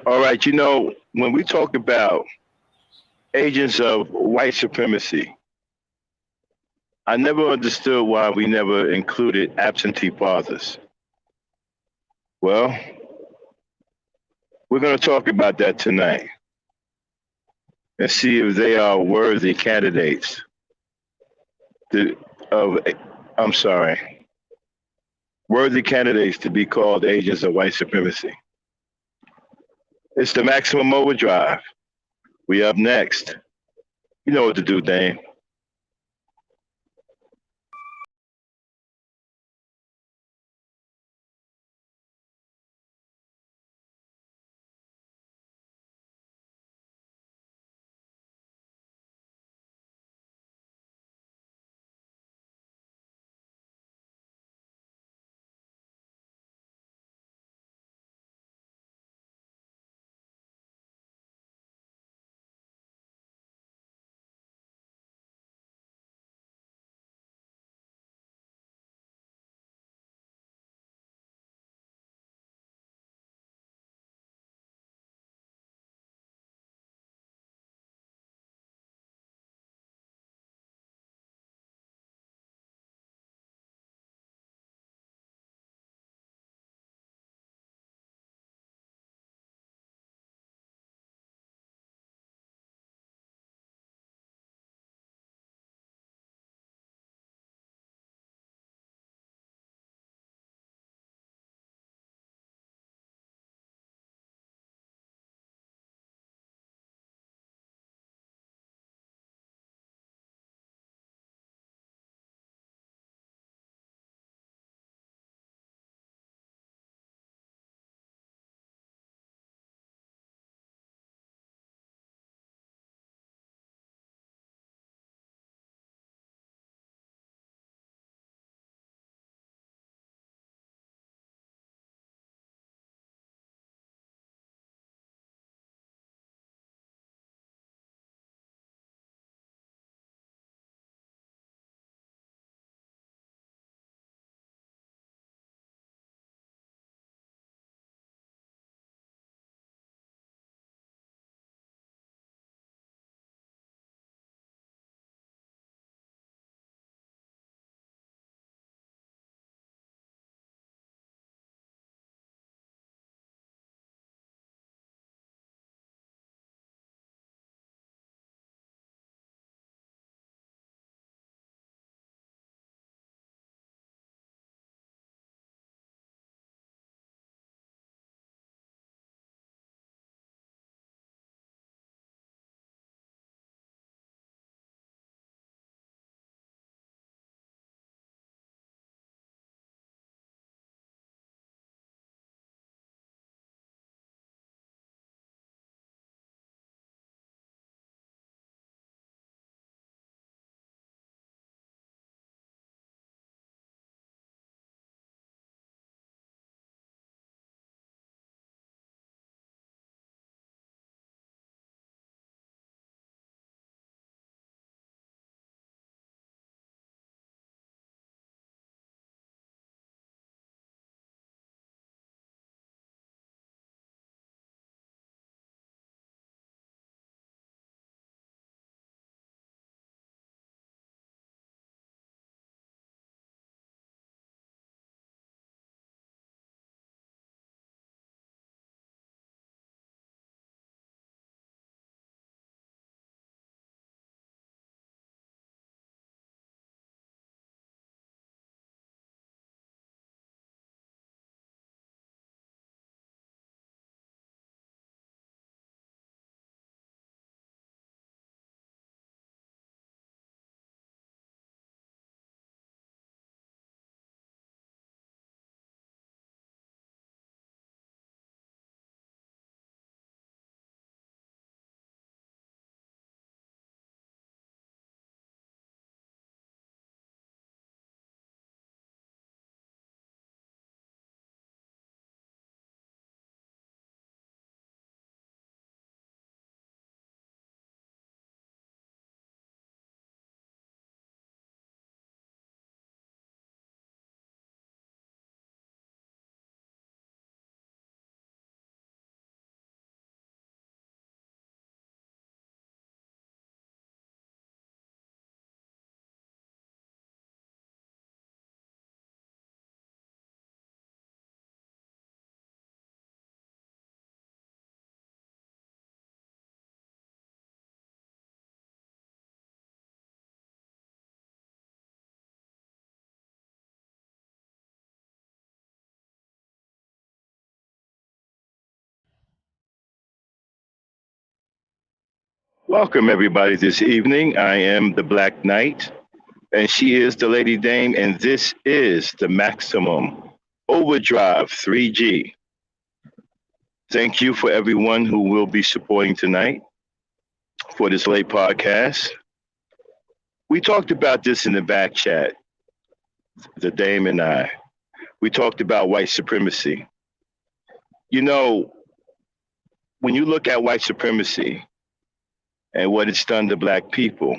All right, when we talk about agents of white supremacy, I never understood why we never included absentee fathers. Well, we're going to talk about that tonight and see if they are worthy candidates to, of, I'm sorry, worthy candidates to be called agents of white supremacy. It's the Maximum Overdrive. We up next. You know what to do, Dane. Welcome, everybody, this evening. I am the Black Knight, and she is the Lady Dame, and this is the MaxiMuM OverDrive 3G. Thank you for everyone who will be supporting tonight for this late podcast. We talked about this in the back chat, the Dame and I. We talked about white supremacy. You know, when you look at white supremacy and what it's done to Black people,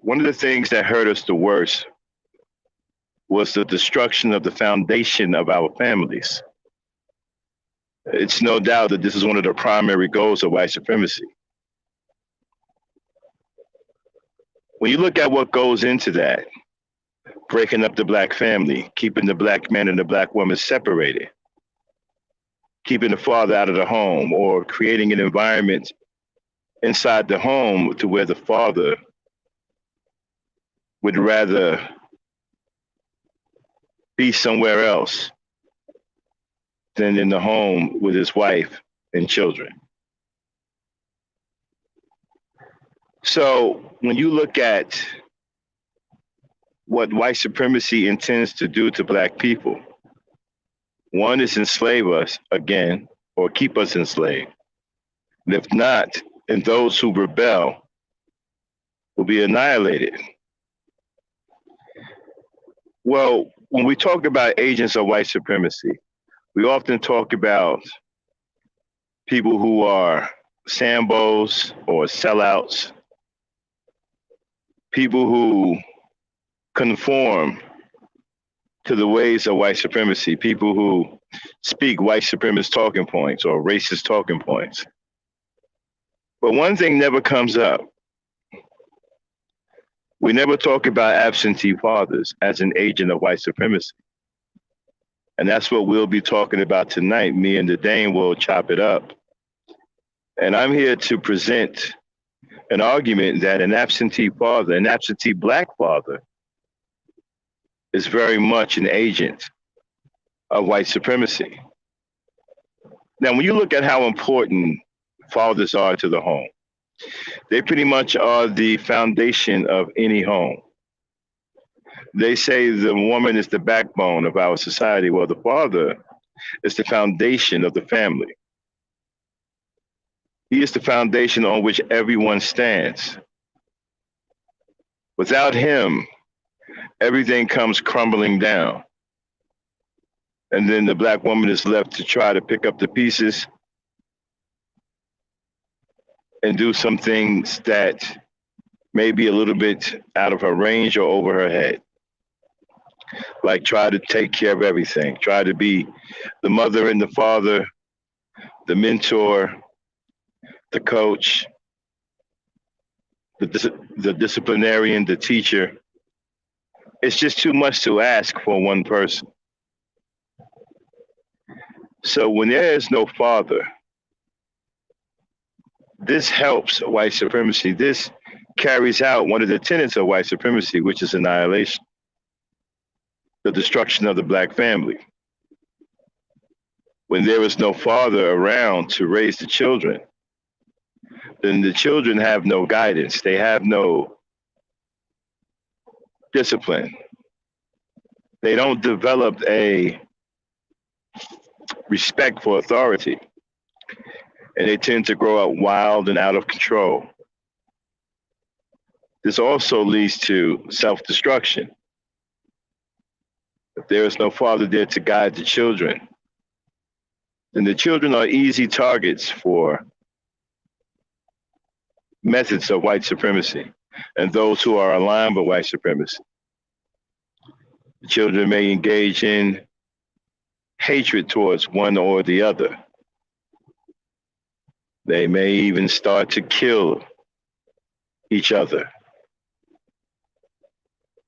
one of the things that hurt us the worst was the destruction of the foundation of our families. It's no doubt that this is one of the primary goals of white supremacy. When you look at what goes into that, breaking up the Black family, keeping the Black man and the Black woman separated, keeping the father out of the home, or creating an environment inside the home to where the father would rather be somewhere else than in the home with his wife and children. So when you look at what white supremacy intends to do to Black people, one is enslave us again or keep us enslaved. And if not, and those who rebel will be annihilated. Well, when we talk about agents of white supremacy, we often talk about people who are Sambos or sellouts, people who conform to the ways of white supremacy, people who speak white supremacist talking points or racist talking points. But one thing never comes up. We never talk about absentee fathers as an agent of white supremacy. And that's what we'll be talking about tonight. Me and the Dane will chop it up. And I'm here to present an argument that an absentee father, an absentee Black father, is very much an agent of white supremacy. Now, when you look at how important fathers are to the home, they pretty much are the foundation of any home. They say the woman is the backbone of our society. Well, the father is the foundation of the family. He is the foundation on which everyone stands. Without him, everything comes crumbling down. And then the Black woman is left to try to pick up the pieces and do some things that may be a little bit out of her range or over her head. Like try to take care of everything, try to be the mother and the father, the mentor, the coach, the disciplinarian, the teacher. It's just too much to ask for one person. So when there is no father, this helps white supremacy. This carries out one of the tenets of white supremacy, which is annihilation, the destruction of the Black family. When there is no father around to raise the children, then the children have no guidance. They have no discipline. They don't develop a respect for authority. And they tend to grow up wild and out of control. This also leads to self-destruction. If there is no father there to guide the children, then the children are easy targets for methods of white supremacy and those who are aligned with white supremacy. The children may engage in hatred towards one or the other. They may even start to kill each other.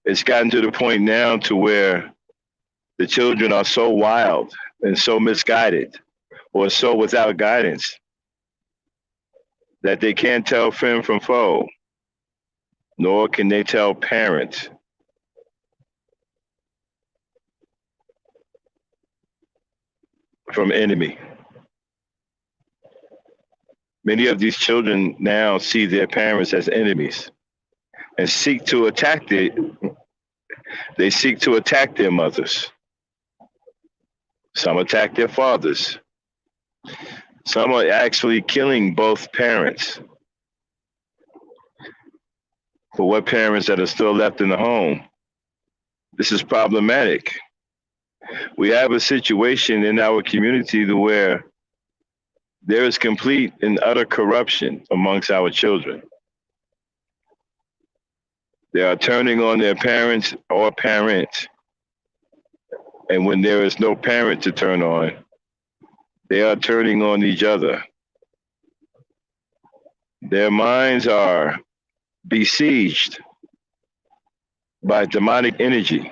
It's gotten to the point now to where the children are so wild and so misguided or so without guidance that they can't tell friend from foe, nor can they tell parent from enemy. Many of these children now see their parents as enemies and they seek to attack their mothers. Some attack their fathers. Some are actually killing both parents. For what parents that are still left in the home, this is problematic. We have a situation in our community where there is complete and utter corruption amongst our children. They are turning on their parents or parent. And when there is no parent to turn on, they are turning on each other. Their minds are besieged by demonic energy.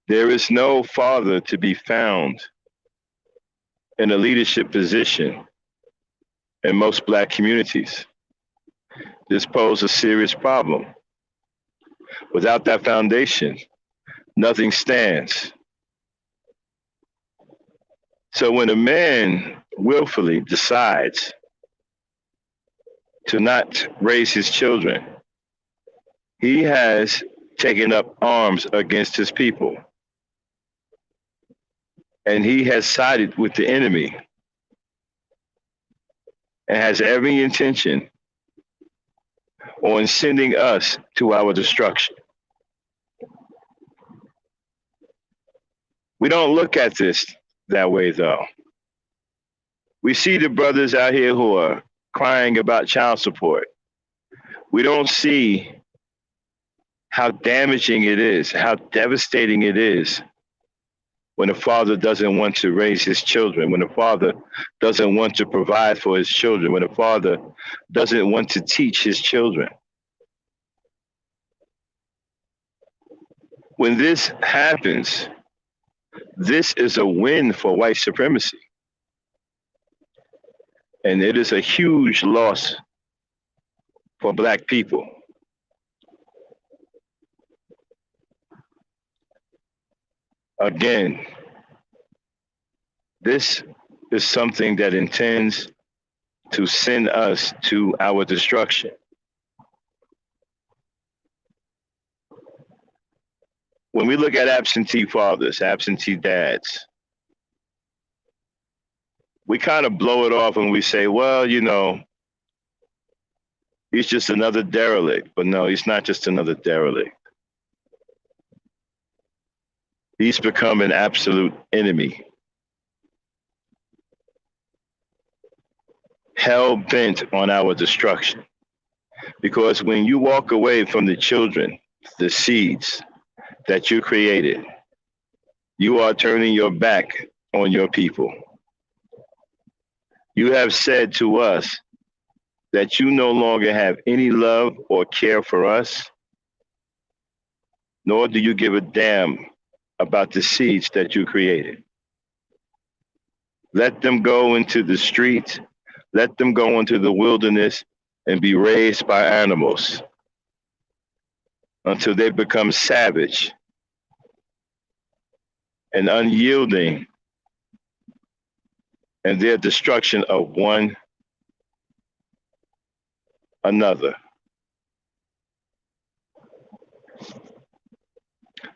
There is no father to be found in a leadership position in most Black communities. This poses a serious problem. Without that foundation, nothing stands. So when a man willfully decides to not raise his children, he has taken up arms against his people. And he has sided with the enemy and has every intention on sending us to our destruction. We don't look at this that way, though. We see the brothers out here who are crying about child support. We don't see how damaging it is, how devastating it is when a father doesn't want to raise his children, when a father doesn't want to provide for his children, when a father doesn't want to teach his children. When this happens, this is a win for white supremacy. And it is a huge loss for Black people. Again, this is something that intends to send us to our destruction. When we look at absentee fathers, absentee dads, we kind of blow it off and we say, well, you know, he's just another derelict. But no, he's not just another derelict. He's become an absolute enemy. Hell bent on our destruction. Because when you walk away from the children, the seeds that you created, you are turning your back on your people. You have said to us that you no longer have any love or care for us, nor do you give a damn about the seeds that you created. Let them go into the streets, let them go into the wilderness and be raised by animals until they become savage and unyielding in their destruction of one another.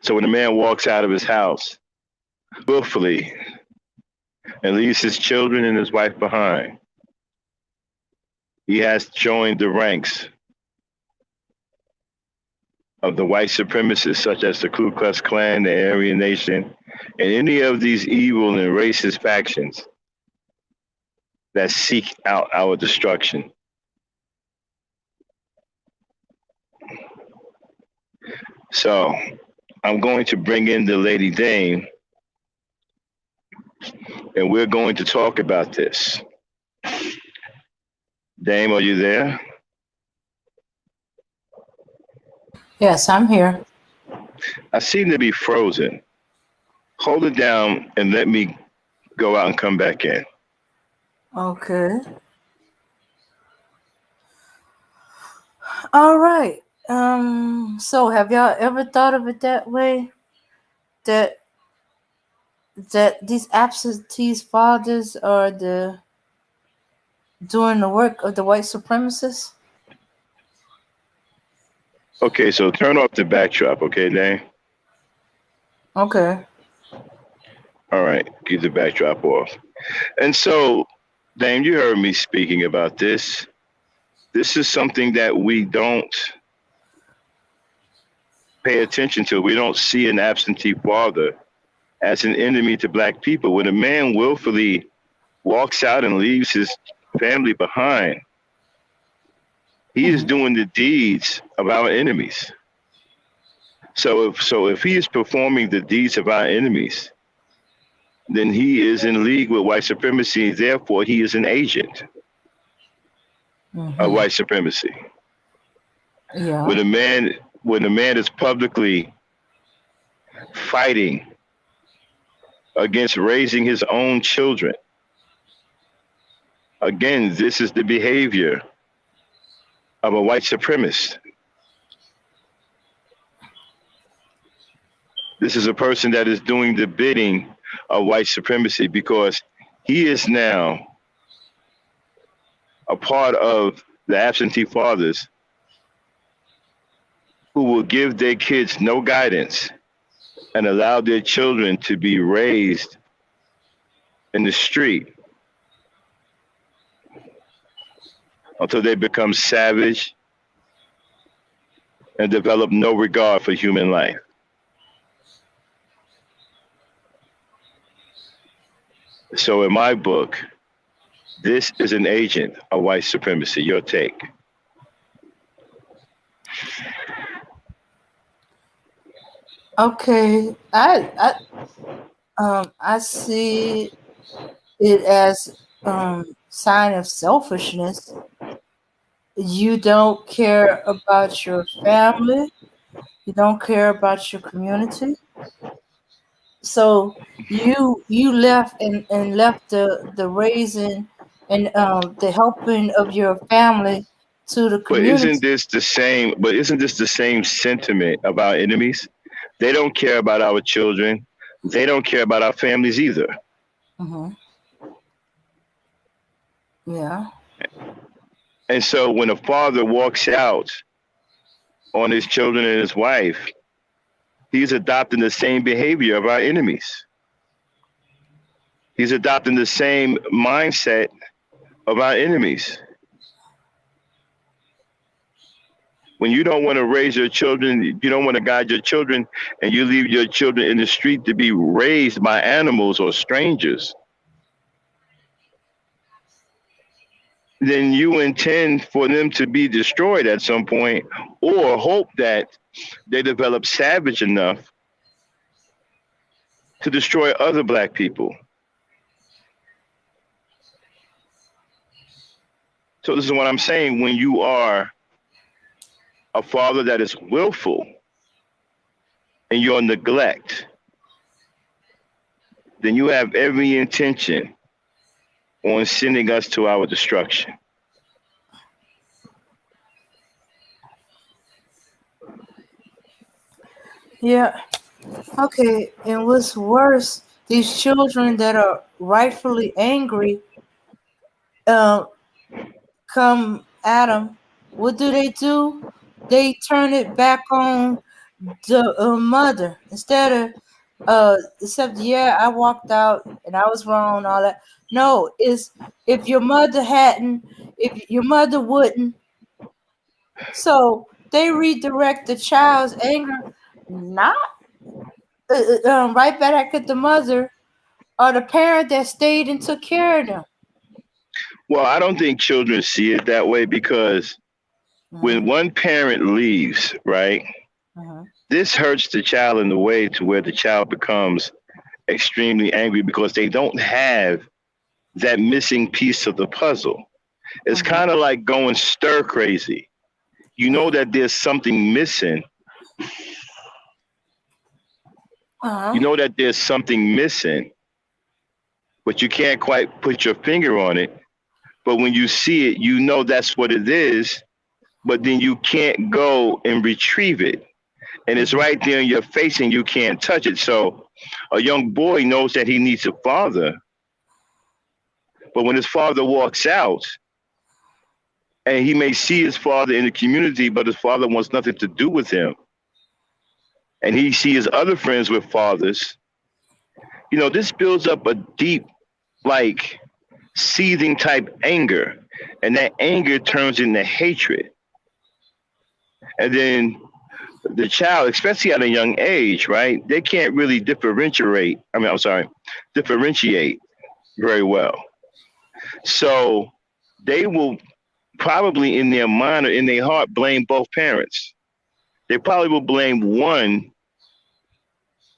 So when a man walks out of his house willfully and leaves his children and his wife behind, he has joined the ranks of the white supremacists, such as the Ku Klux Klan, the Aryan Nation, and any of these evil and racist factions that seek out our destruction. So I'm going to bring in the Lady Dame, and we're going to talk about this. Dame, are you there? Yes, I'm here. I seem to be frozen. Hold it down and let me go out and come back in. Okay. All right. So have y'all ever thought of it that way? That that these absentee fathers are doing the work of the white supremacists? Okay, so turn off the backdrop, okay, Dane? Okay. All right, keep the backdrop off. And so, Dame, you heard me speaking about this. This is something that we don't pay attention to. We don't see an absentee father as an enemy to black people. When a man willfully walks out and leaves his family behind, he is doing the deeds of our enemies. So if he is performing the deeds of our enemies, then he is in league with white supremacy. Therefore, he is an agent of white supremacy. Yeah. When a man is publicly fighting against raising his own children, again, this is the behavior of a white supremacist. This is a person that is doing the bidding of white supremacy because he is now a part of the absentee fathers who will give their kids no guidance and allow their children to be raised in the street until they become savage and develop no regard for human life. So in my book, this is an agent of white supremacy. Your take. Okay. I see it as sign of selfishness. You don't care about your family. You don't care about your community. So you left and left the raising and the helping of your family to the But isn't community. this the same? But isn't this the same sentiment of our enemies? They don't care about our children. They don't care about our families either. Mm-hmm. Yeah. And so when a father walks out on his children and his wife, he's adopting the same behavior of our enemies. He's adopting the same mindset of our enemies. When you don't want to raise your children, you don't want to guide your children, and you leave your children in the street to be raised by animals or strangers, then you intend for them to be destroyed at some point, or hope that they develop savage enough to destroy other black people. So this is what I'm saying. When you are a father that is willful in your neglect, then you have every intention on sending us to our destruction. Yeah. Okay. And what's worse, these children that are rightfully angry, uh, come at them. What do? They turn it back on the mother instead of except yeah, I walked out and I was wrong, all that. No, it's if your mother hadn't, if your mother wouldn't, so they redirect the child's anger, not right back at the mother or the parent that stayed and took care of them. Well, I don't think children see it that way because when one parent leaves, right, this hurts the child in the way to where the child becomes extremely angry because they don't have that missing piece of the puzzle. It's kind of like going stir crazy. You know that there's something missing. You know that there's something missing, but you can't quite put your finger on it. But when you see it, you know that's what it is, but then you can't go and retrieve it. and it's right there in your face and you can't touch it. So a young boy knows that he needs a father, but when his father walks out, and he may see his father in the community, but his father wants nothing to do with him, and he sees his other friends with fathers, this builds up a deep, like, seething type anger, and that anger turns into hatred. And then the child, especially at a young age, right? They can't really differentiate very well. So they will probably in their mind or in their heart blame both parents. They probably will blame one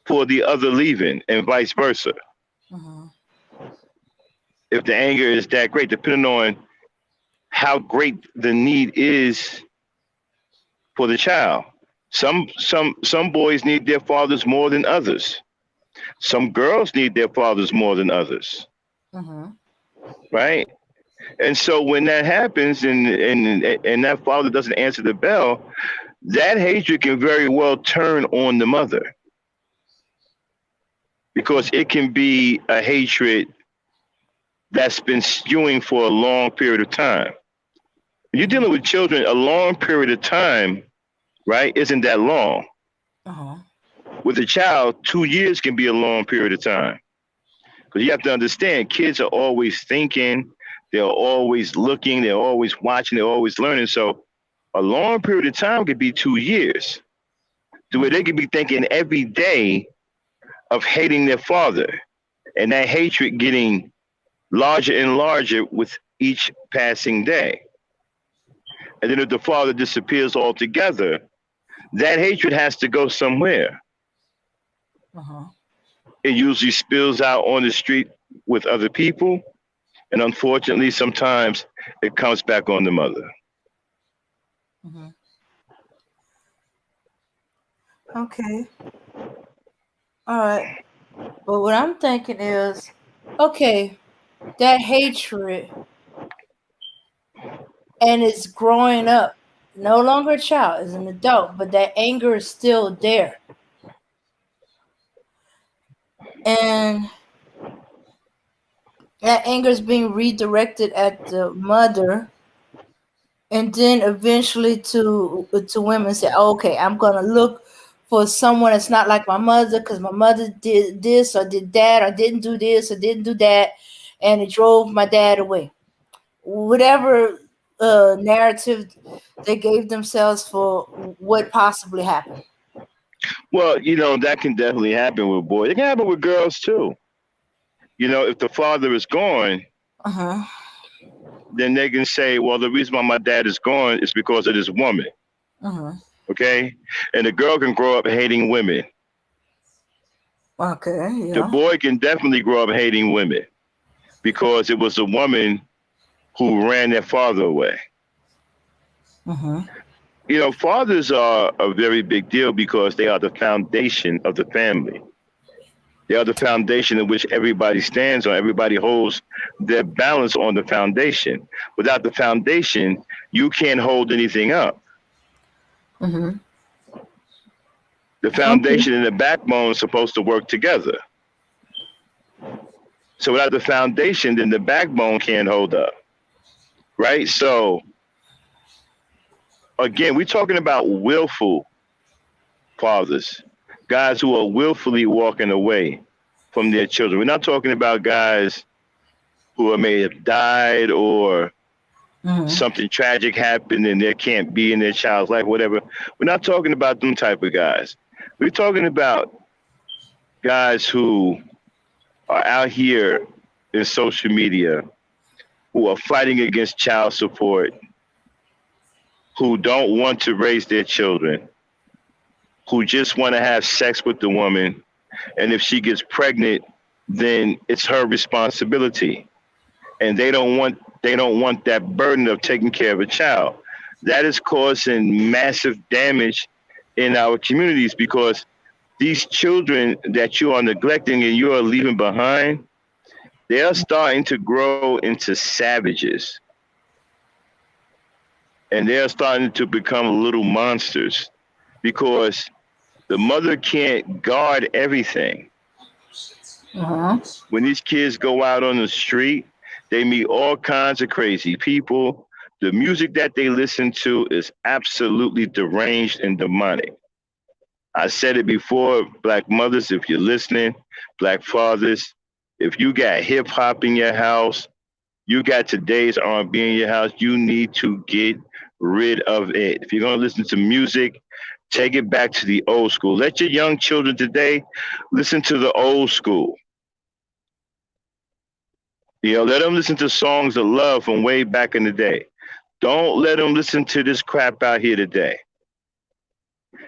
for the other leaving and vice versa. Mhm. If the anger is that great, depending on how great the need is for the child. Some boys need their fathers more than others. Some girls need their fathers more than others, Mhm. right? And so when that happens and that father doesn't answer the bell, that hatred can very well turn on the mother because it can be a hatred that's been stewing for a long period of time. You're dealing with children, a long period of time, right? Isn't that long? Uh-huh. With a child, 2 years can be a long period of time. Because you have to understand, kids are always thinking, they're always looking, they're always watching, they're always learning. So a long period of time could be 2 years, to where they could be thinking every day of hating their father, and that hatred getting larger and larger with each passing day. And then if the father disappears altogether, that hatred has to go somewhere. Uh-huh. It usually spills out on the street with other people. And unfortunately, sometimes it comes back on the mother. Mhm. Okay. All right. But what I'm thinking is, okay, that hatred and it's growing up. No longer a child, is an adult, but that anger is still there. And that anger is being redirected at the mother and then eventually to women say, oh, okay, I'm gonna look for someone that's not like my mother because my mother did this or did that or didn't do this or didn't do that, and it drove my dad away. Whatever narrative they gave themselves for what possibly happened. Well, that can definitely happen with boys. It can happen with girls too. If the father is gone, Uh-huh. then they can say, well, the reason why my dad is gone is because of this woman. Uh-huh. Okay. And the girl can grow up hating women. Okay, The yeah. boy can definitely grow up hating women because it was a woman who ran their father away. Uh-huh. Fathers are a very big deal because they are the foundation of the family. They are the foundation in which everybody stands on. Everybody holds their balance on the foundation. Without the foundation, you can't hold anything up. Uh-huh. The Okay. foundation and the backbone are supposed to work together. So without the foundation, then the backbone can't hold up. Right? So again, we're talking about willful fathers, guys who are willfully walking away from their children. We're not talking about guys who may have died or Uh-huh. something tragic happened and they can't be in their child's life, whatever. We're not talking about them type of guys. We're talking about guys who are out here in social media, who are fighting against child support, who don't want to raise their children, who just want to have sex with the woman. And if she gets pregnant, then it's her responsibility. And they don't want that burden of taking care of a child. That is causing massive damage in our communities because these children that you are neglecting and you are leaving behind, they are starting to grow into savages. And they are starting to become little monsters because The mother can't guard everything. Uh-huh. When these kids go out on the street, they meet all kinds of crazy people. The music that they listen to is absolutely deranged and demonic. I said it before, black mothers, if you're listening, black fathers, if you got hip hop in your house, you got today's R&B in your house, you need to get rid of it. If you're going to listen to music, take it back to the old school. Let your young children today listen to the old school. Let them listen to songs of love from way back in the day. Don't let them listen to this crap out here today.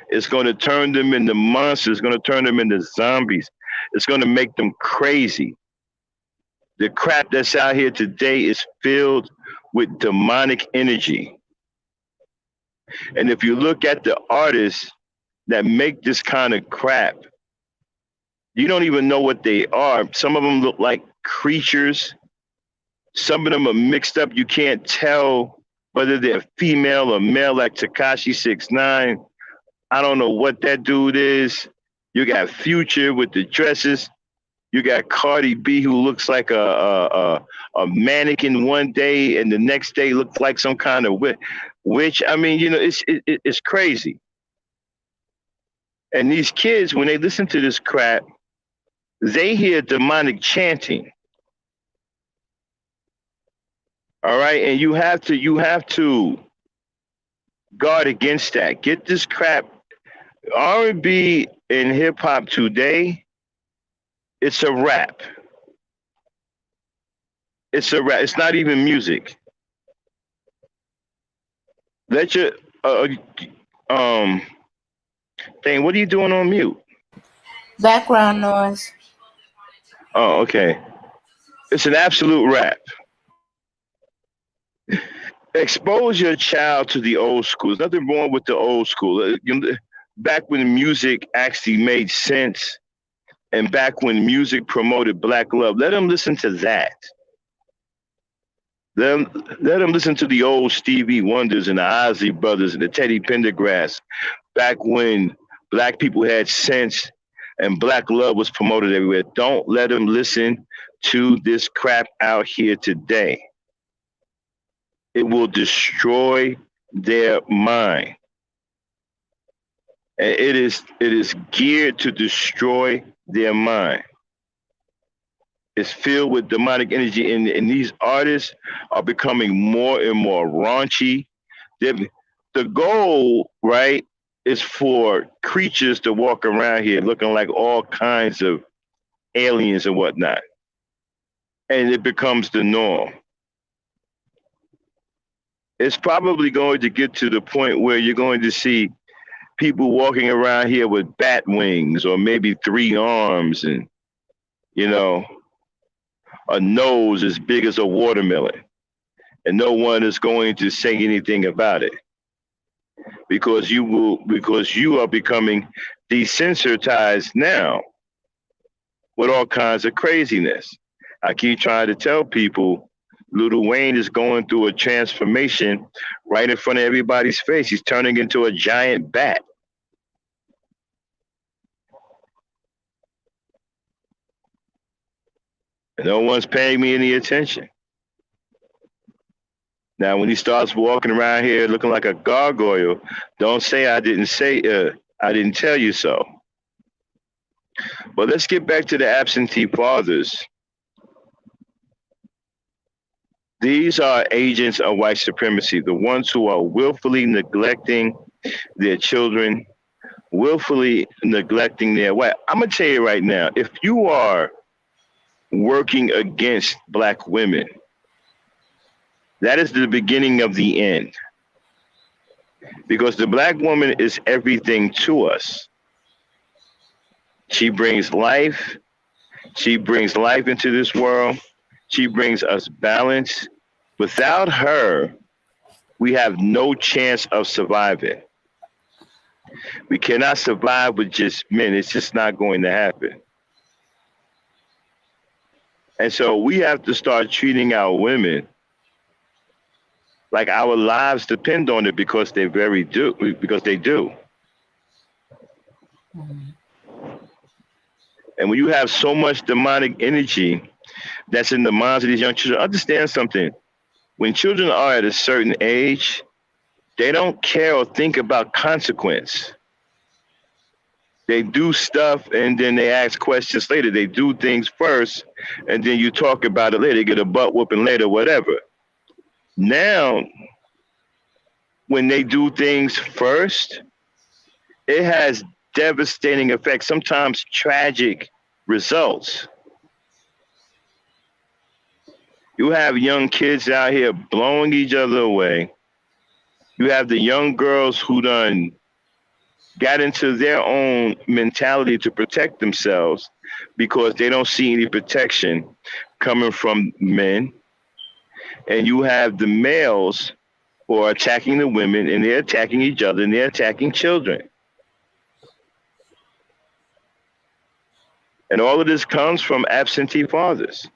It's going to turn them into monsters. It's going to turn them into zombies. It's going to make them crazy. The crap that's out here today is filled with demonic energy. And if you look at the artists that make this kind of crap, you don't even know what they are. Some of them look like creatures. Some of them are mixed up. You can't tell whether they're female or male, like Tekashi 69. I don't know what that dude is. You got Future with the dresses. You got Cardi B, who looks like a mannequin one day, and the next day looks like some kind of witch. I mean, it's crazy. And these kids, when they listen to this crap, they hear demonic chanting. All right, and you have to guard against that. Get this crap. R&B and hip hop today, it's a rap. It's a rap. It's not even music. Let your thing. What are you doing on mute? Background noise. Oh, okay. It's an absolute rap. Expose your child to the old school. There's nothing wrong with the old school. Back when music actually made sense, and back when music promoted black love, let them listen to that. Let them listen to the old Stevie Wonders and the Ozzy Brothers and the Teddy Pendergrass. Back when black people had sense and black love was promoted everywhere. Don't let them listen to this crap out here today. It will destroy their mind. And it is geared to destroy their mind. It's filled with demonic energy, and these artists are becoming more and more raunchy. The goal, right, is for creatures to walk around here looking like all kinds of aliens and whatnot. And it becomes the norm. It's probably going to get to the point where you're going to see people walking around here with bat wings or maybe 3 arms and, a nose as big as a watermelon. And no one is going to say anything about it because you are becoming desensitized now with all kinds of craziness. I keep trying to tell people Lil Wayne is going through a transformation right in front of everybody's face. He's turning into a giant bat. And no one's paying me any attention. Now, when he starts walking around here looking like a gargoyle, don't say I didn't tell you so. But let's get back to the absentee fathers. These are agents of white supremacy, the ones who are willfully neglecting their children, willfully neglecting their wife. I'm going to tell you right now, if you are working against black women, that is the beginning of the end. Because the black woman is everything to us. She brings life. She brings life into this world. She brings us balance. Without her, we have no chance of surviving. We cannot survive with just men. It's just not going to happen. And so we have to start treating our women like our lives depend on it because they do. Mhm. And when you have so much demonic energy that's in the minds of these young children, understand something. When children are at a certain age, they don't care or think about consequence. They do stuff and then they ask questions later. They do things first and then you talk about it later. They get a butt whooping later, whatever. Now, when they do things first, it has devastating effects, sometimes tragic results. You have young kids out here blowing each other away. You have the young girls who done got into their own mentality to protect themselves because they don't see any protection coming from men. And you have the males who are attacking the women and they're attacking each other and they're attacking children. And all of this comes from absentee fathers.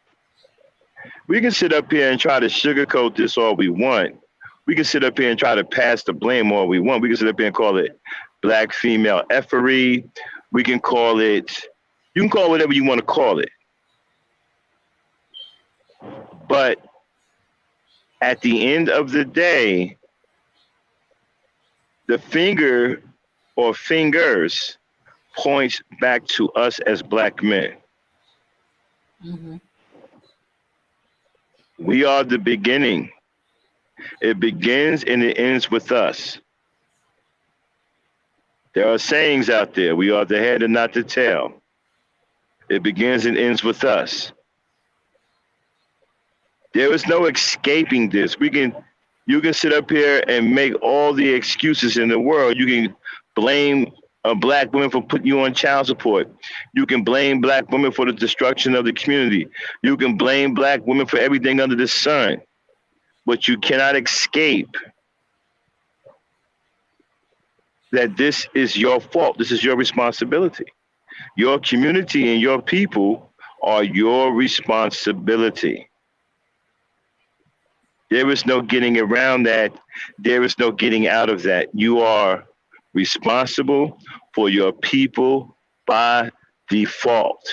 We can sit up here and try to sugarcoat this all we want. We can sit up here and try to pass the blame all we want. We can sit up here and call it black female effery. We can call it, you can call it whatever you want to call it. But at the end of the day, the finger or fingers points back to us as black men. Mhm. We are the beginning. It begins and it ends with us. There are sayings out there. We are the head and not the tail. It begins and ends with us. There is no escaping this. You can sit up here and make all the excuses in the world. You can blame a black woman for putting you on child support. You can blame black women for the destruction of the community. You can blame black women for everything under the sun. But you cannot escape that this is your fault. This is your responsibility. Your community and your people are your responsibility. There is no getting around that. There is no getting out of that. You are responsible for your people by default.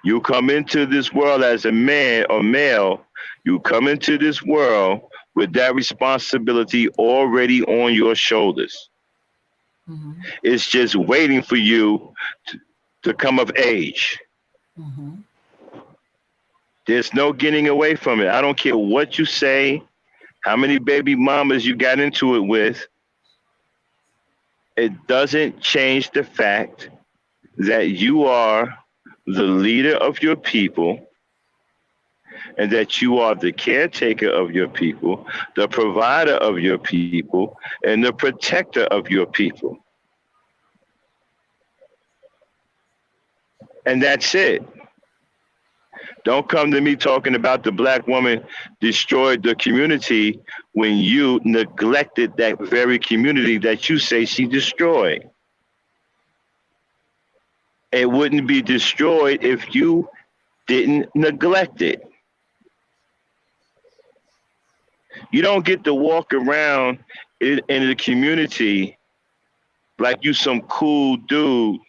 You come into this world as a man or male, you come into this world with that responsibility already on your shoulders. Mhm. It's just waiting for you to come of age. Mhm. There's no getting away from it. I don't care what you say, how many baby mamas you got into it with. It doesn't change the fact that you are the leader of your people and that you are the caretaker of your people, the provider of your people, and the protector of your people. And that's it. Don't come to me talking about the black woman destroyed the community when you neglected that very community that you say she destroyed. It wouldn't be destroyed if you didn't neglect it. You don't get to walk around in the community like you some cool dude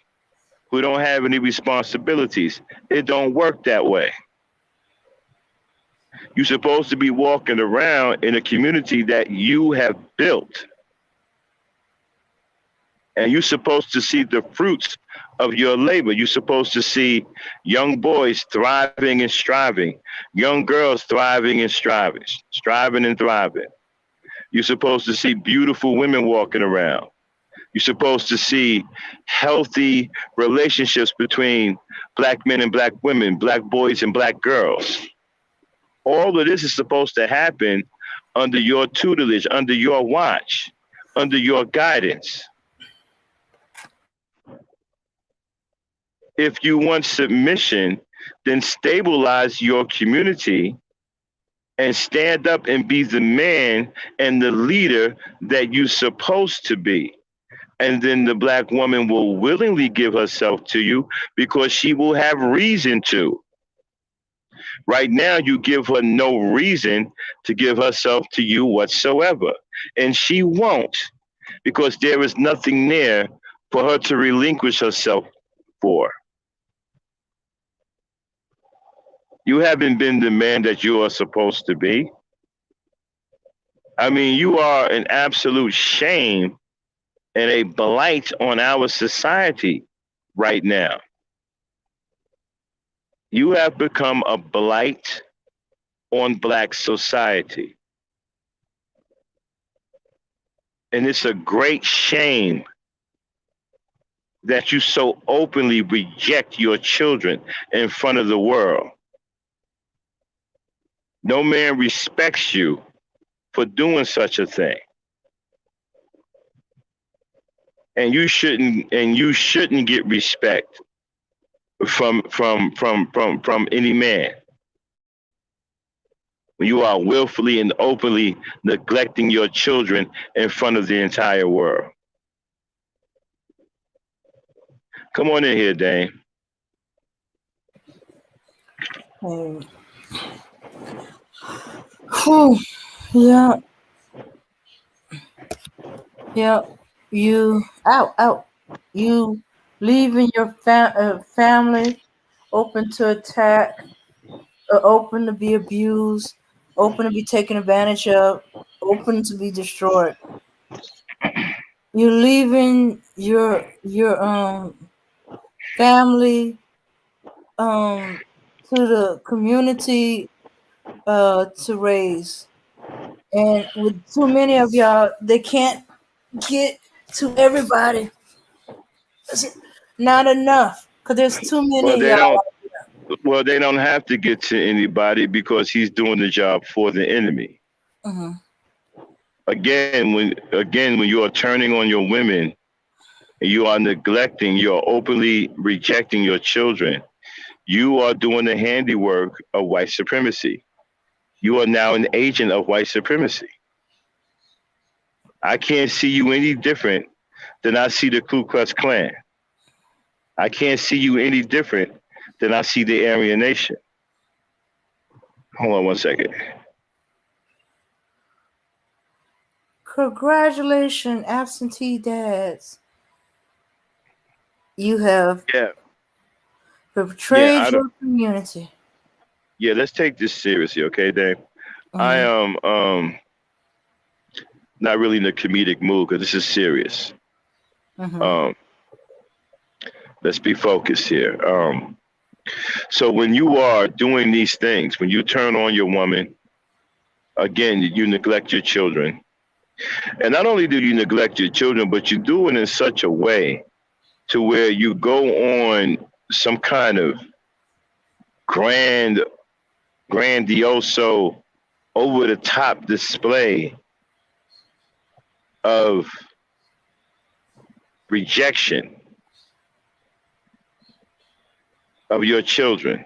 who don't have any responsibilities. It don't work that way. You're supposed to be walking around in a community that you have built. And you're supposed to see the fruits of your labor. You're supposed to see young boys thriving and striving, young girls thriving and striving and thriving. You're supposed to see beautiful women walking around. You're supposed to see healthy relationships between black men and black women, black boys and black girls. All of this is supposed to happen under your tutelage, under your watch, under your guidance. If you want submission, then stabilize your community and stand up and be the man and the leader that you're supposed to be. And then the black woman will willingly give herself to you because she will have reason to. Right now, you give her no reason to give herself to you whatsoever. And she won't, because there is nothing there for her to relinquish herself for. You haven't been the man that you are supposed to be. I mean, you are an absolute shame and a blight on our society right now. You have become a blight on Black society. And it's a great shame that you so openly reject your children in front of the world. No man respects you for doing such a thing. And you shouldn't get respect from any man when you are willfully and openly neglecting your children in front of the entire world. Come on in here, Dame. Yeah, yeah. You out. You leaving your family open to attack, open to be abused, open to be taken advantage of, open to be destroyed. You're leaving your family to the community to raise. And with too many of y'all, they can't get to everybody. It's not enough because there's too Well, many of they y'all. don't. Well, they don't have to get to anybody because he's doing the job for the enemy. Mm-hmm. Again, when you are turning on your women, and you are neglecting, you are openly rejecting your children. You are doing the handiwork of white supremacy. You are now an agent of white supremacy. I can't see you any different than I see the Ku Klux Klan. I can't see you any different than I see the Aryan Nation. Hold on one second. Congratulations, absentee dads. You have Yeah, betrayed I don't. your community. Yeah, let's take this seriously, okay, Dave? I Mm-hmm. am not really in a comedic mood because this is serious. Mm-hmm. Um, let's be focused here. So when you are doing these things, when you turn on your woman, again, you neglect your children. And not only do you neglect your children, but you do it in such a way to where you go on some kind of grandioso, over the top display of rejection of your children.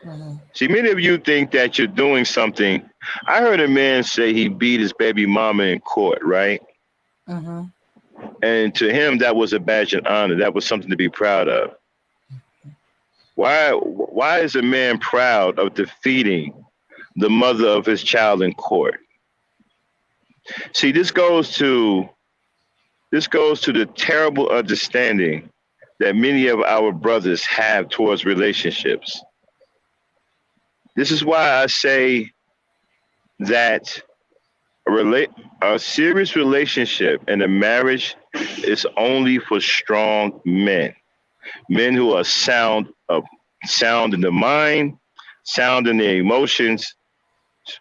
Mm-hmm. See, many of you think that you're doing something. I heard a man say he beat his baby mama in court, right? Mm-hmm. And to him, that was a badge of honor. That was something to be proud of. Why is a man proud of defeating the mother of his child in court? See, this goes to the terrible understanding that many of our brothers have towards relationships. This is why I say that a serious relationship and a marriage is only for strong men who are sound in the mind, sound in their emotions,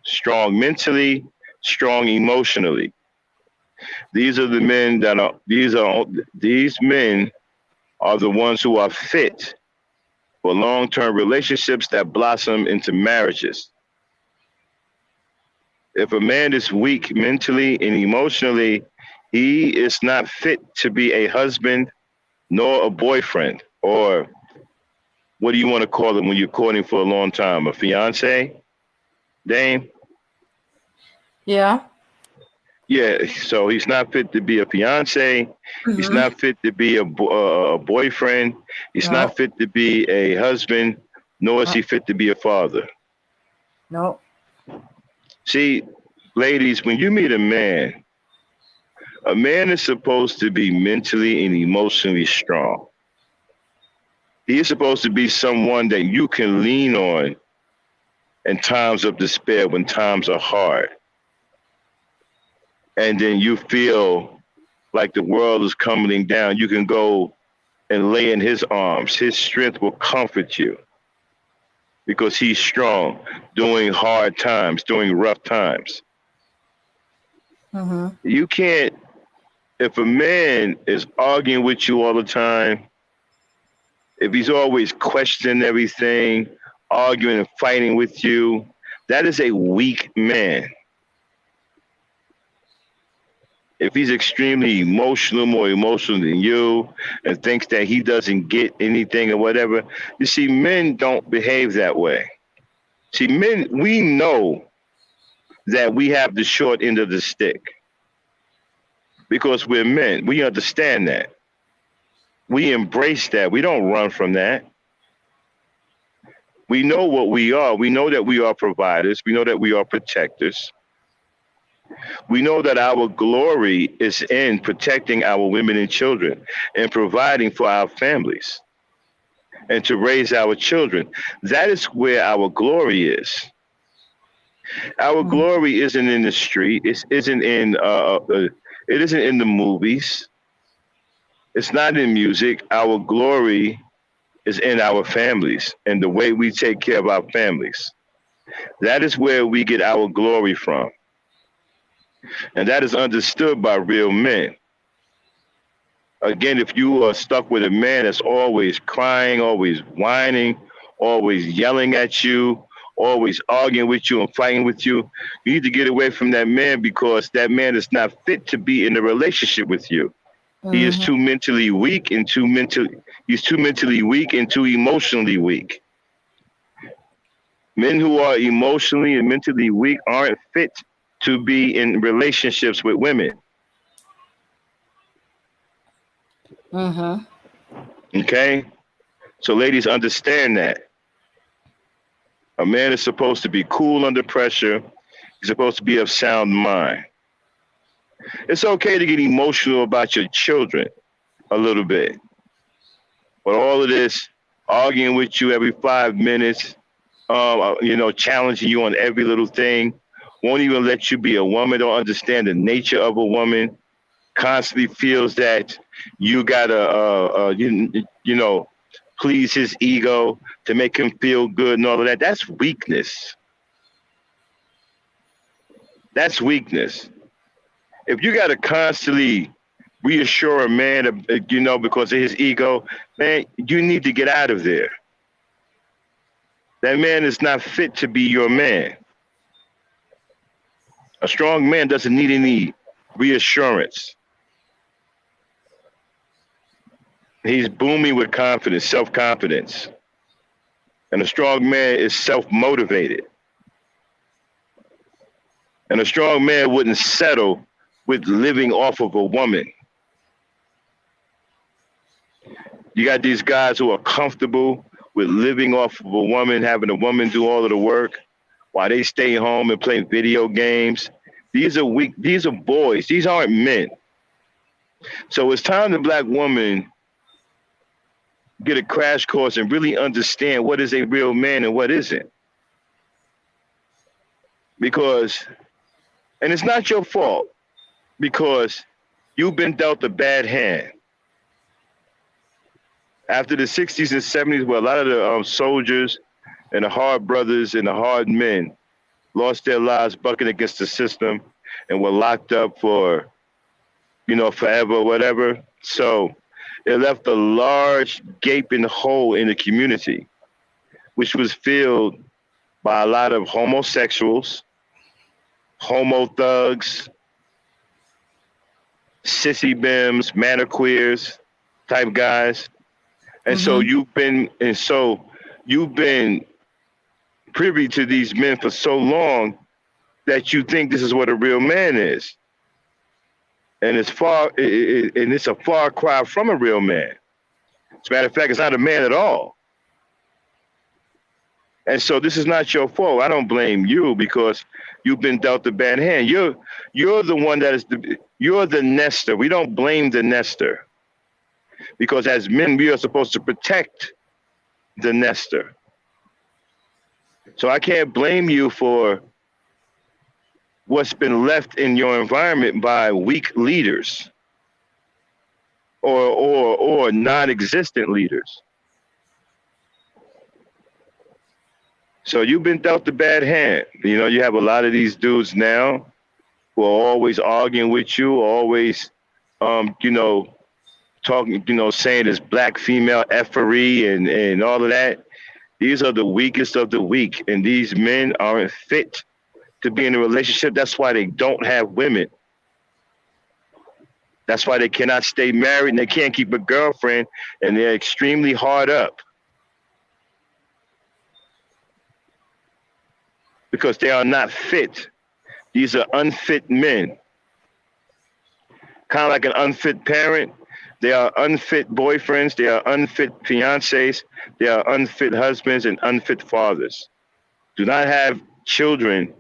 strong mentally, strong emotionally. These are the men that are these men are the ones who are fit for long-term relationships that blossom into marriages. If a man is weak mentally and emotionally, he is not fit to be a husband nor a boyfriend, or what do you want to call it when you're courting for a long time? A fiance, Dame? Yeah. Yeah, so he's not fit to be a fiance. He's Mm-hmm. not fit to be a boyfriend. He's No. not fit to be a husband, nor is Uh, he fit to be a father. no. See, ladies, when you meet a man A man is supposed to be mentally and emotionally strong. He is supposed to be someone that you can lean on in times of despair, when times are hard. And then you feel like the world is coming down. You can go and lay in his arms. His strength will comfort you because he's strong during hard times, during rough times. Mm-hmm. You can't, if a man is arguing with you all the time, if he's always questioning everything, arguing and fighting with you, that is a weak man. If he's extremely emotional, more emotional than you, and thinks that he doesn't get anything or whatever, you see, men don't behave that way. See, men, we know that we have the short end of the stick because we're men. We understand that. We embrace that. We don't run from that. We know what we are. We know that we are providers. We know that we are protectors. We know that our glory is in protecting our women and children and providing for our families and to raise our children. That is where our glory is. Our glory isn't in the street. It isn't in the movies. It's not in music. Our glory is in our families and the way we take care of our families. That is where we get our glory from. And that is understood by real men. Again, if you are stuck with a man that's always crying, always whining, always yelling at you, always arguing with you and fighting with you, you need to get away from that man because that man is not fit to be in a relationship with you. Mm-hmm. He is too mentally weak and he's too mentally weak and too emotionally weak. Men who are emotionally and mentally weak aren't fit to be in relationships with women. Mm-hmm. Okay? So ladies, understand that. A man is supposed to be cool under pressure. He's supposed to be of sound mind. It's okay to get emotional about your children a little bit. But all of this arguing with you every 5 minutes, challenging you on every little thing, won't even let you be a woman, don't understand the nature of a woman, constantly feels that you gotta, please his ego to make him feel good and all of that. That's weakness. That's weakness. If you gotta constantly reassure a man, because of his ego, man, you need to get out of there. That man is not fit to be your man. A strong man doesn't need any reassurance. He's booming with confidence, self-confidence. And a strong man is self-motivated. And a strong man wouldn't settle with living off of a woman. You got these guys who are comfortable with living off of a woman, having a woman do all of the work while they stay home and play video games. These are weak. These are boys. These aren't men. So it's time the black woman get a crash course and really understand what is a real man and what isn't. Because, and it's not your fault, because you've been dealt a bad hand. After the 60s and 70s, where a lot of the soldiers and the hard brothers and the hard men lost their lives bucking against the system and were locked up for, forever or whatever. So it left a large gaping hole in the community, which was filled by a lot of homosexuals, homo thugs, sissy bims, maniqueers type guys. And so you've been privy to these men for so long that you think this is what a real man is. And it's a far cry from a real man. As a matter of fact, it's not a man at all. And so this is not your fault. I don't blame you because you've been dealt a bad hand. You're the one that is you're the nester. We don't blame the nester because as men we are supposed to protect the nester. So I can't blame you for what's been left in your environment by weak leaders or non-existent leaders. So you've been dealt a bad hand. You know, you have a lot of these dudes now who are always arguing with you, always, talking, saying this black female effery and all of that. These are the weakest of the weak, and these men aren't fit to be in a relationship. That's why they don't have women. That's why they cannot stay married and they can't keep a girlfriend, and they're extremely hard up. Because they are not fit. These are unfit men. Kind of like an unfit parent. They are unfit boyfriends. They are unfit fiancés. They are unfit husbands and unfit fathers. Do not have children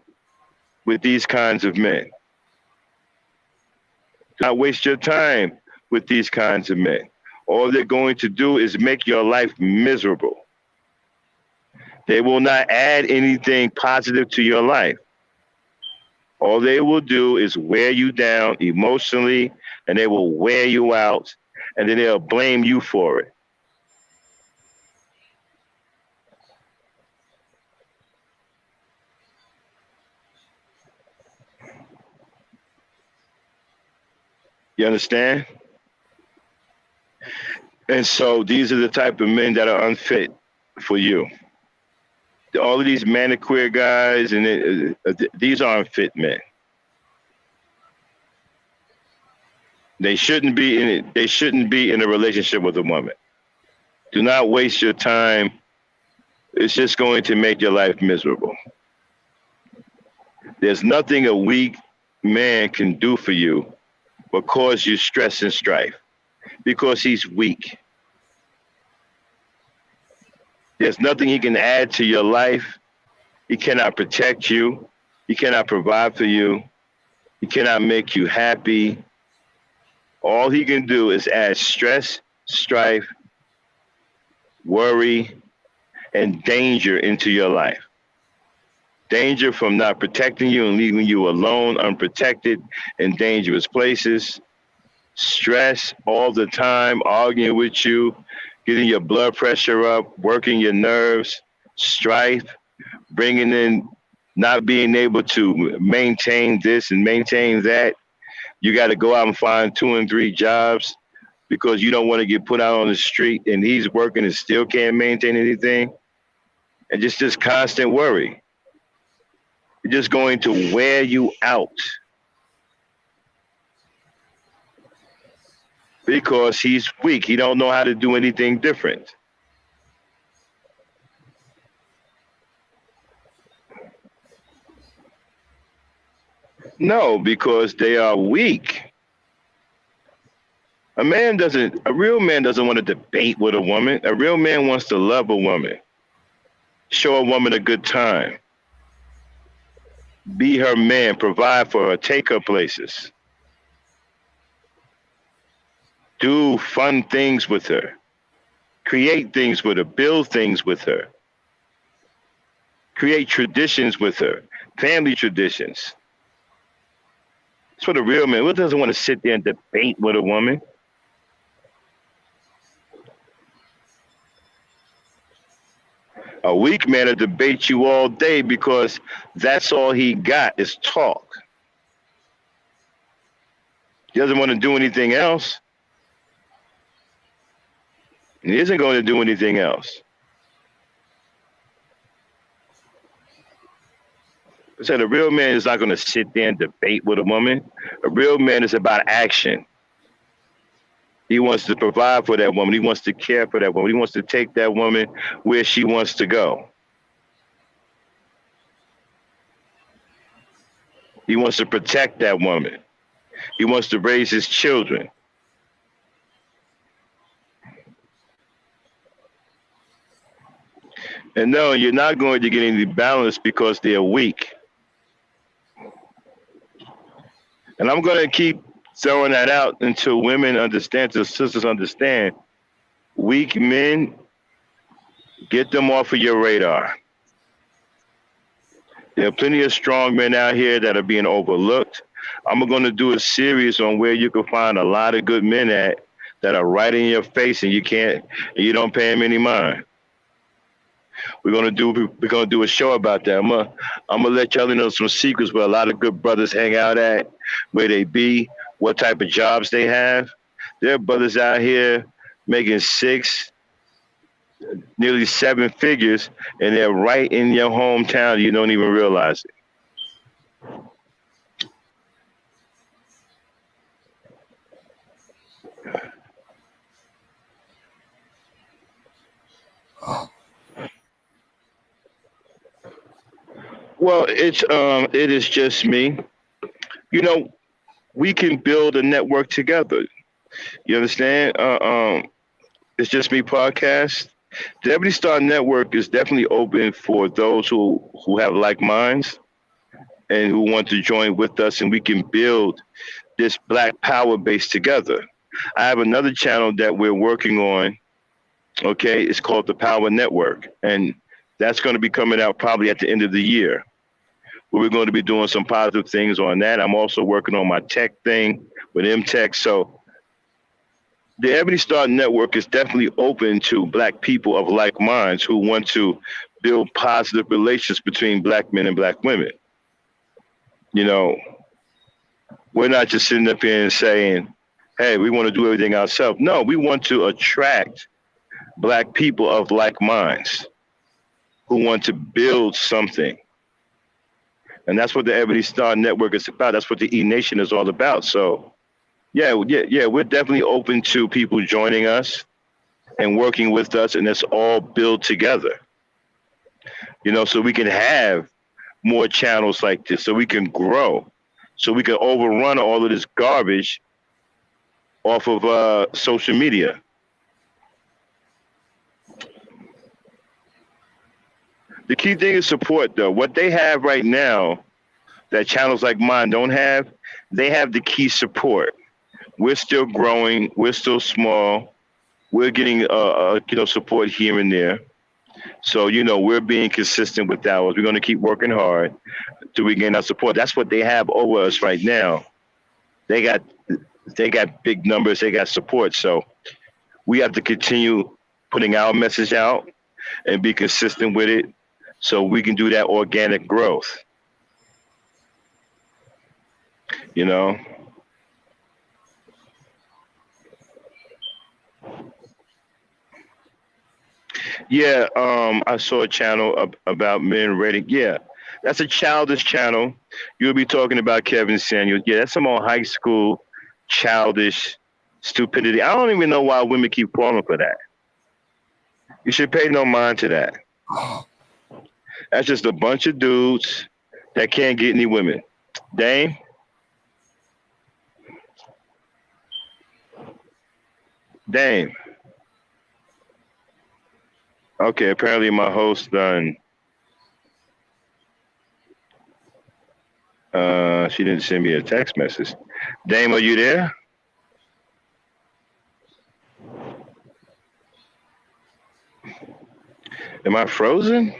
with these kinds of men. Do not waste your time with these kinds of men. All they're going to do is make your life miserable. They will not add anything positive to your life. All they will do is wear you down emotionally, and they will wear you out, and then they'll blame you for it. You understand? And so these are the type of men that are unfit for you. All of these maniqueer guys, and these aren't fit men. They shouldn't be in it. They shouldn't be in a relationship with a woman. Do not waste your time. It's just going to make your life miserable. There's nothing a weak man can do for you but cause you stress and strife because he's weak. There's nothing he can add to your life. He cannot protect you. He cannot provide for you. He cannot make you happy. All he can do is add stress, strife, worry, and danger into your life. Danger from not protecting you and leaving you alone, unprotected, in dangerous places. Stress all the time, arguing with you, getting your blood pressure up, working your nerves, strife, bringing in not being able to maintain this and maintain that. You got to go out and find 2 and 3 jobs because you don't want to get put out on the street, and he's working and still can't maintain anything. And just this constant worry. It's just going to wear you out because he's weak. He don't know how to do anything different. No, because they are weak. A real man doesn't want to debate with a woman. A real man wants to love a woman, show a woman a good time, be her man, provide for her, take her places, do fun things with her, create things with her, build things with her, create traditions with her, family traditions. That's what a real man. Who doesn't want to sit there and debate with a woman? A weak man will debate you all day because that's all he got is talk. He doesn't want to do anything else. He isn't going to do anything else. I said a real man is not going to sit there and debate with a woman. A real man is about action. He wants to provide for that woman. He wants to care for that woman. He wants to take that woman where she wants to go. He wants to protect that woman. He wants to raise his children. And no, you're not going to get any balance because they're weak. And I'm going to keep throwing that out until women understand, until sisters understand. Weak men, get them off of your radar. There are plenty of strong men out here that are being overlooked. I'm going to do a series on where you can find a lot of good men at that are right in your face and you don't pay them any mind. We're gonna do a show about that. I'm gonna let y'all know some secrets where a lot of good brothers hang out at, where they be, what type of jobs they have. There are brothers out here making six, nearly seven figures, and they're right in your hometown. You don't even realize it. Well, it is just me. You know, we can build a network together. You understand? It's just me podcast. The Ebony Star Network is definitely open for those who have like minds and who want to join with us, and we can build this Black Power base together. I have another channel that we're working on. Okay, it's called the Power Network, and that's going to be coming out probably at the end of the year. We're going to be doing some positive things on that. I'm also working on my tech thing with MTech. So the Ebony Star Network is definitely open to Black people of like minds who want to build positive relations between Black men and Black women. You know, we're not just sitting up here and saying, hey, we want to do everything ourselves. No, we want to attract Black people of like minds who want to build something. And that's what the Ebony Star Network is about. That's what the E Nation is all about. So, yeah, we're definitely open to people joining us and working with us, and let's all build together. So we can have more channels like this, so we can grow, so we can overrun all of this garbage off of social media. The key thing is support, though. What they have right now that channels like mine don't have, they have the key support. We're still growing. We're still small. We're getting support here and there. So we're being consistent with ours. We're going to keep working hard till we gain our support. That's what they have over us right now. They got big numbers. They got support. So we have to continue putting our message out and be consistent with it, so we can do that organic growth. You know. Yeah, I saw a channel about men rating. Yeah, that's a childish channel. You'll be talking about Kevin Samuels. Yeah, that's some more high school childish stupidity. I don't even know why women keep falling for that. You should pay no mind to that. That's just a bunch of dudes that can't get any women. Dame? Dame. Okay, apparently my host done. She didn't send me a text message. Dame, are you there? Am I frozen?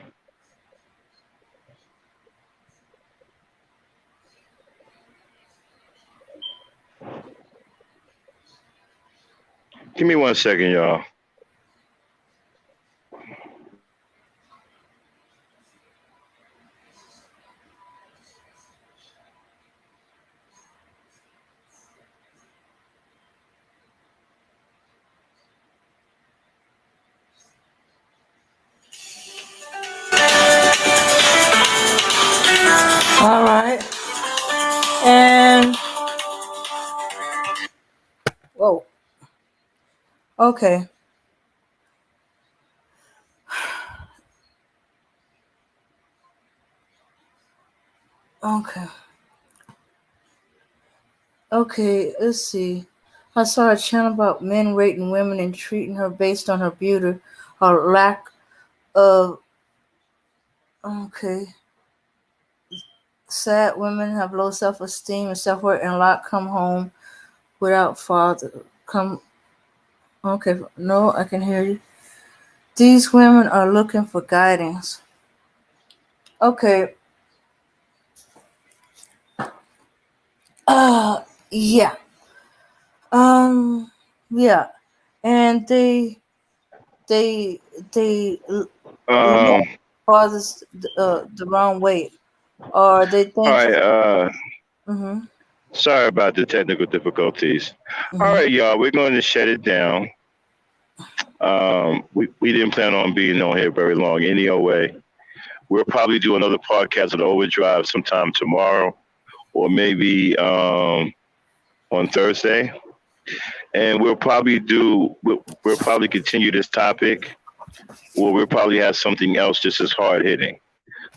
Give me 1 second, y'all. All right. And whoa. Okay. Okay. Okay, let's see. I saw a channel about men rating women and treating her based on her beauty, her lack of Okay. Sad women have low self-esteem and self-worth, and a lot come home without father. Come. Okay. No, I can hear you. These women are looking for guidance. Okay. Yeah. Um. Yeah. And they they Um, love fathers the wrong way, or they all think. right. Mhm. Sorry about the technical difficulties. All Mhm. right, y'all. We're going to shut it down. We didn't plan on being on here very long anyway. We'll probably do another podcast on OverDrive sometime tomorrow, or maybe on Thursday. And we'll probably continue this topic, or we'll probably have something else just as hard hitting.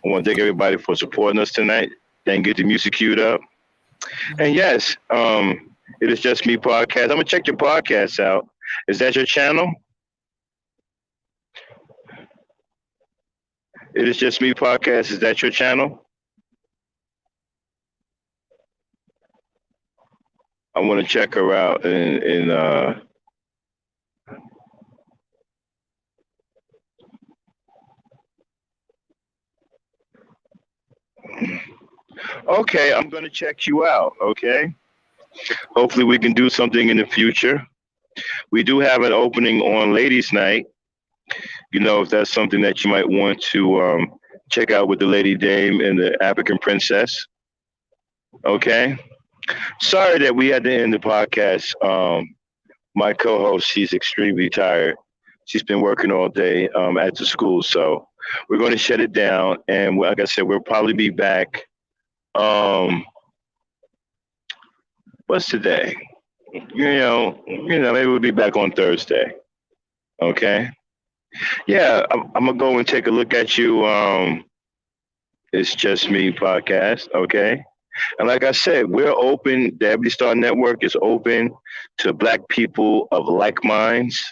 I want to thank everybody for supporting us tonight. Then get the music queued up. And yes, it is just me podcast. I'm gonna check your podcast out. Is that your channel? It is just me podcast. Is that your channel? I want to check her out. And okay, I'm gonna check you out. Okay. Hopefully we can do something in the future. We do have an opening on Ladies Night. If that's something that you might want to check out with the Lady Dame and the African Princess. Okay. Sorry that we had to end the podcast. My co-host, she's extremely tired. She's been working all day at the school, so we're going to shut it down. And like I said, we'll probably be back. Um, what's today? Maybe we'll be back on Thursday. Okay. Yeah, I'm gonna go and take a look at you. It's just me podcast. Okay. And like I said, we're open. The Ebony Star Network is open to Black people of like minds.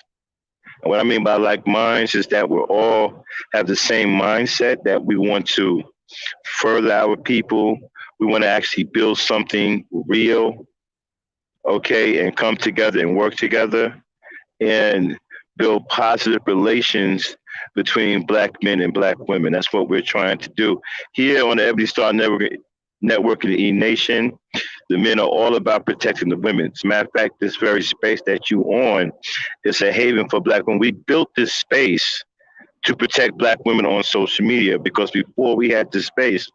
And what I mean by like minds is that we're all have the same mindset that we want to further our people. We want to actually build something real, okay, and come together and work together and build positive relations between Black men and Black women. That's what we're trying to do here on the Ebony Star Network in the E Nation. The men are all about protecting the women. As a matter of fact, this very space that you on is a haven for Black women. We built this space to protect Black women on social media because before we had this space,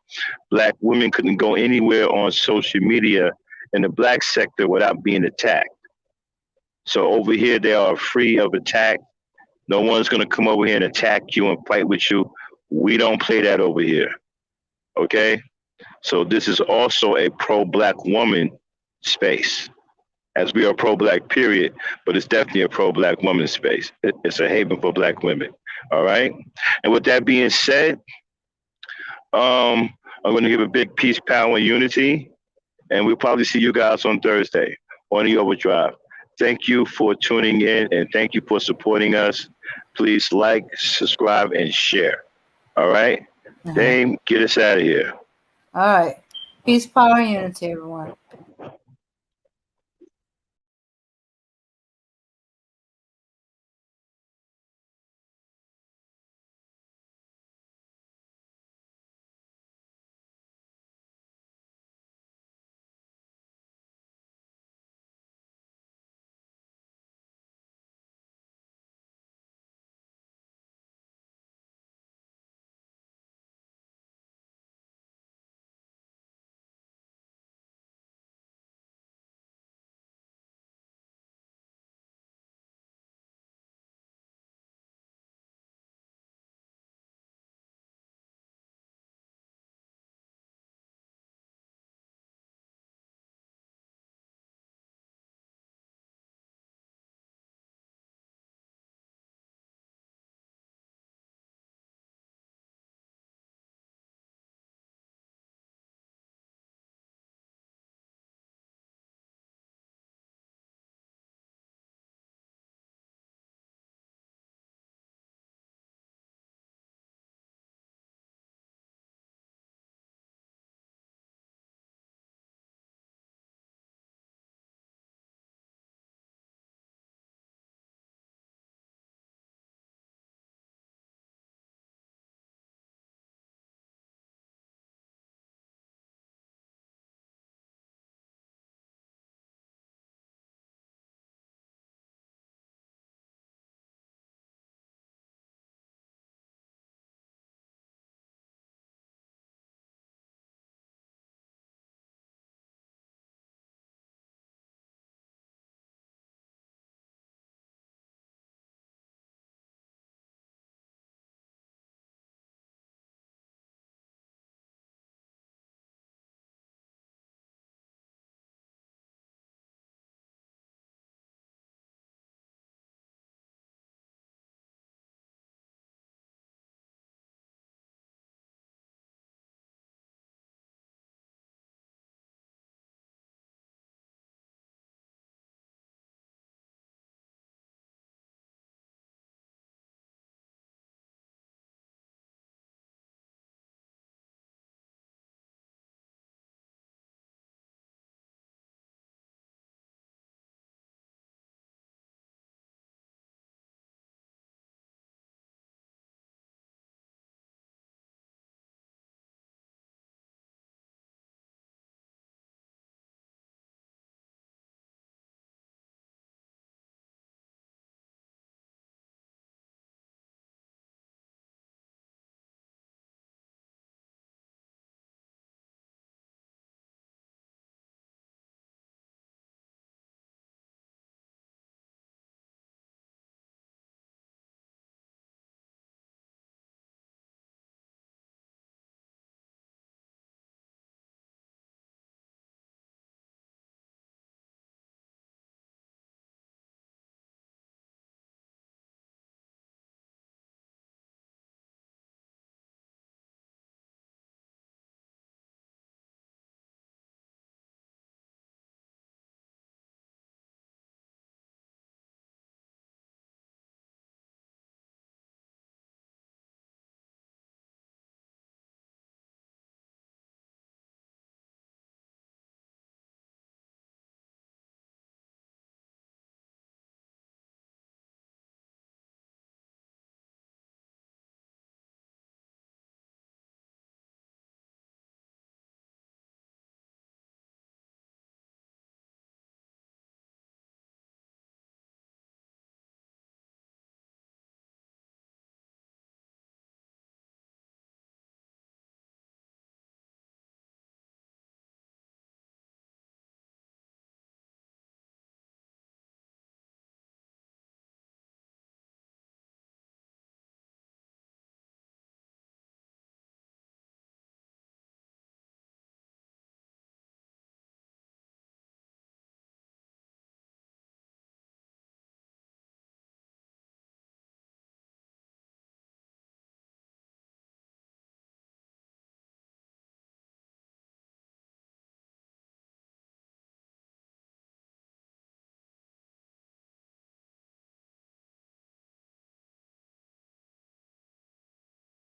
Black women couldn't go anywhere on social media in the Black sector without being attacked. So over here, they are free of attack. No one's going to come over here and attack you and fight with you. We don't play that over here. Okay? So this is also a pro-Black woman space, as we are pro-Black period, but it's definitely a pro-Black woman space. It's a haven for Black women. All right? And with that being said, I'm going to give a big peace, power, and unity, and we'll probably see you guys on Thursday on the OverDrive. Thank you for tuning in, and thank you for supporting us. Please like, subscribe, and share. All right? Uh-huh. Dame, get us out of here. All right. Peace, power, and unity, everyone.